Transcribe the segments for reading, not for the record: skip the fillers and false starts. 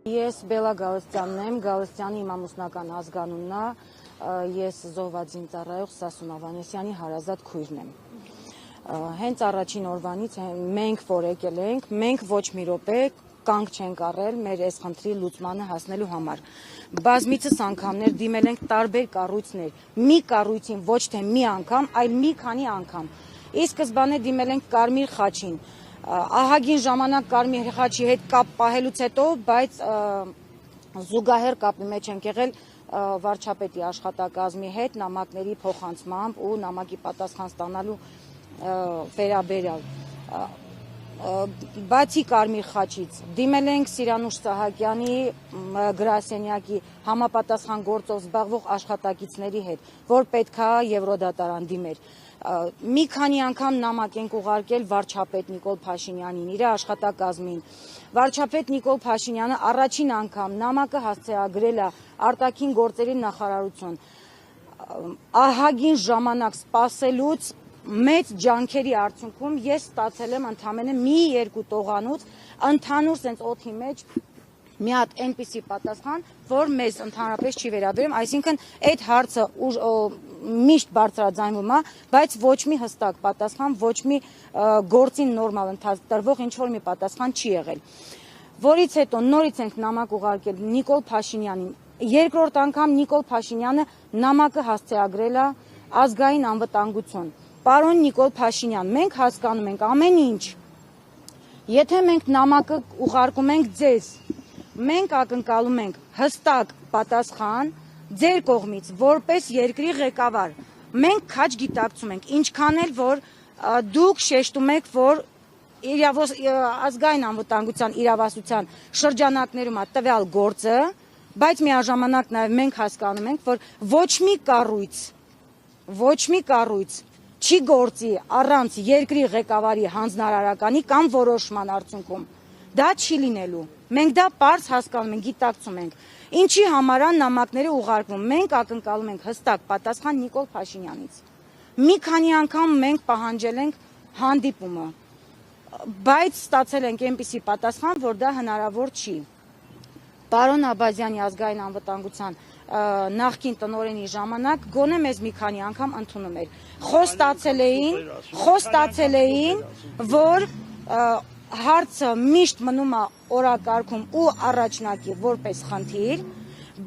Ես Բելա Գալստյանն եմ, Գալստյանի իմ ամուսնական ազգանունն է, ես զոհվածին ծառայող Սասուն Ավանեսյանի հարազատ քույրն եմ։ Հենց առաջին օրվանից մենք որ եկել ենք, մենք ոչ մի րոպե կանգ չենք առել մեր այս խնդրի լուծմանը հասնելու համար։ Բազմիցս անգամներ դիմել ենք տարբեր կառույցներ, մի կառույցին ոչ թե մի անգամ, այլ մի քանի անգամ։ Ի սկզբանե դիմել ենք Կարմիր խաչին, ահագին ժամանակ Կարմիր խաչի հետ կապ պահելուց հետո, բայց զուգահեռ կապի մեջ ենք եղել վարչապետի աշխատակազմի հետ նամակների փոխանցմամբ ու նամակի պատասխան ստանալու վերաբերյալ։ Բացի Կարմիր խաչից դիմել ենք Սիրանուշ Սահակյանի գրասենյակի համապատասխան գործով զբաղվող աշխատակիցների հետ, որ պետքա Եվրոդատարան դիմեր։ Մի քանի անգամ նամակ ենք ուղարկել վարչապետ Նիկոլ Փաշինյանին, իր աշխատակազմին։ Վարչապետ Նիկոլ Փաշինյանը առաջին անգամ նամակը հասցեագրել է արտաքին գործերի նախարարություն։ Ահագին ժամանակ սպասելուց մեծ ջանքերի արդյունքում ես ստացել եմ ընդամենը մի երկու տողանոց ընդհանուր սենց օդի մեջ մի հատ այնպիսի պատասխան, որ մեզ ընդհանրապես չի վերաբերում, այսինքն այդ հարցը միշտ բարձրաձայնվում է, բայց ոչ մի հստակ պատասխան, ոչ մի գործին նորմալ ընթացտրվող ինչ-որ մի պատասխան չի եղել։ Որից հետո նորից ենք նամակ ուղարկել Նիկոլ Փաշինյանին։ Երկրորդ անգամ Նիկոլ Փաշինյանը նամակը հասցեագրել է ազգային անվտանգություն։ Պարոն Նիկոլ Փաշինյան, մենք հասկանում ենք ամեն ինչ։ Եթե մենք նամակը ուղարկում ենք ձեզ, մենք ակնկալում ենք հստակ պատասխան ձեր կողմից, որպես երկրի ղեկավար։ Մենք քաջ գիտակցում ենք, ինչքան էլ որ դուք շեշտում եք, որ ազգային անվտանգության իրավասության շրջանակներում է տվյալ գործը, բայց միաժամանակ նաև մենք հասկանում ենք, որ ոչ մի կառույց չի գործի առանց երկրի ղեկավարի հանձնարարականի կամ որոշման արդյունքում։ Դա չի լինելու։ Մենք դա պարզ հասկանում ենք, գիտակցում ենք։ Ինչի համար է նամակները ուղարկվում։ Մենք ակնկալում ենք հստակ պատասխան Նիկոլ Փաշինյանից։ Մի քանի անգամ մենք պահանջել ենք հանդիպումը, բայց ստացել ենք այնպիսի պատասխան, որ դա հնարավոր չի։ Պարոն Աբազյանի ազգային անվտանգության նախկին տնօրենի ժամանակ գոնե մեզ մի քանի անգամ ընդունում էր։ Խոստացել էին, որ հարցը միշտ մնում է օրակարգում ու առաջնակի որպես խնդիր,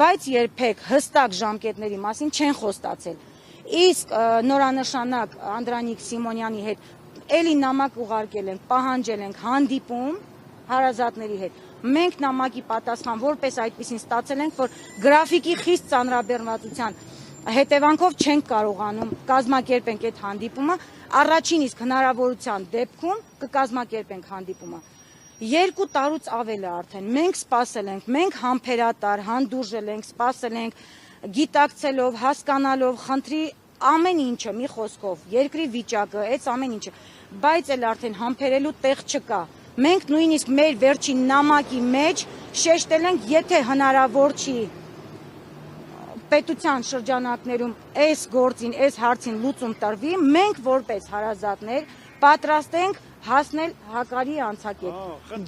բայց երբեք հստակ ժամկետների մասին չեն խոստացել։ Իսկ նորանշանակ Անդրանիկ Սիմոնյանի հետ էլի նամակ ուղարկել ենք, պահանջել ենք հանդիպում հարազատների հետ։ Մենք նամակի պատասխան որպես այդպեսին ստացել ենք, որ գրաֆիկի խիստ ծանրաբեռնվածության հետևանքով չենք կարողանում կազմակերպենք այդ հանդիպումը, առաջին իսկ հնարավորության դեպքում կկազմակերպենք հանդիպումը։ 2 տարուց ավել է արդեն, մենք սպասել ենք, մենք համբերատար, հանդուրժել ենք, սպասել ենք, գիտակցելով, հասկանալով, խնդրի ամեն ինչը, մի խոսքով, երկրի վիճակը, այս ամեն ինչը, բայց էլ արդեն համբերելու տեղ չկա։ Մենք նույնիսկ մեր վերջին նամակի մեջ շեշտել ենք, եթե հնարավոր չի պետության շրջանակներում այս գործին, այս հարցին լուծում տրվի, մենք որպես հարազատներ պատրաստ ենք հասնել հակարի անցակետ։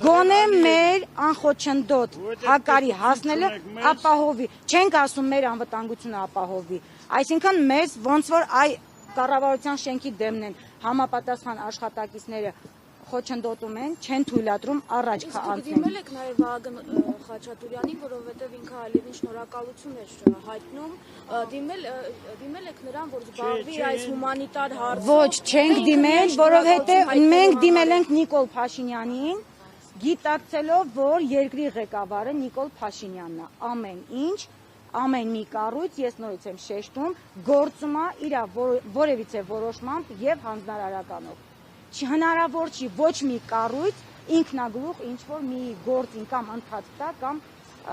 Գոնե մեր անխոչնդոտ հակարի հասնելը ապահովի, չենք ասում մեր անվտանգությունը ապահովի, այսինքն մեզ ոնց որ կառավարության շենքի դեմն են համապատասխան աշխատակիցները խոչընդոտում են, չեն թույլատրում առաջ անցնել։ Դիմել եք նաև Վահագն Խաչատուրյանին, որովհետև ինքը այլևին շնորհակալություն էր հայտնում, դիմել եք նրան, որ զբաղվի այս հումանիտար հարցով։ Ոչ, չենք դիմել, որովհետև մենք դիմել ենք Նիկոլ Փաշինյանին, գիտակցելով, որ երկրի ղեկավարը Նիկոլ Փաշինյանն է, ամեն ինչ, ամեն մի կառույց, ես նորից եմ շեշտում, գործում է իր որևիցե որոշմամբ եւ հանձնարարականով։ Հնարավոր չի ոչ մի կառույց ինքնագլուխ ինչ-որ մի գործին կամ ընթացք տա կամ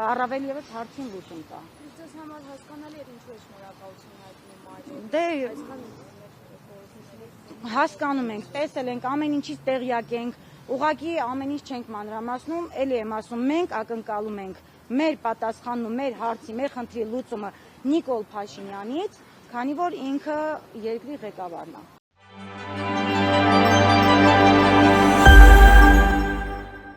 առավել ևս հարցին լուծում տա։ Ձեզ համար հասկանալի է ինչու է շնորհակալություն հայտնում Դե հասկանում ենք, տեսել ենք, ամեն ինչից տեղյակ ենք, ուղղակի ամեն ինչ չենք մանրամասնում, էլի եմ ասում, մենք ակնկալում ենք մեր պատասխանն ու մեր հարցի, մեր խնդրի լուծումը Նիկոլ Փաշինյանից, քանի որ ինքը երկրի ղեկավարն է։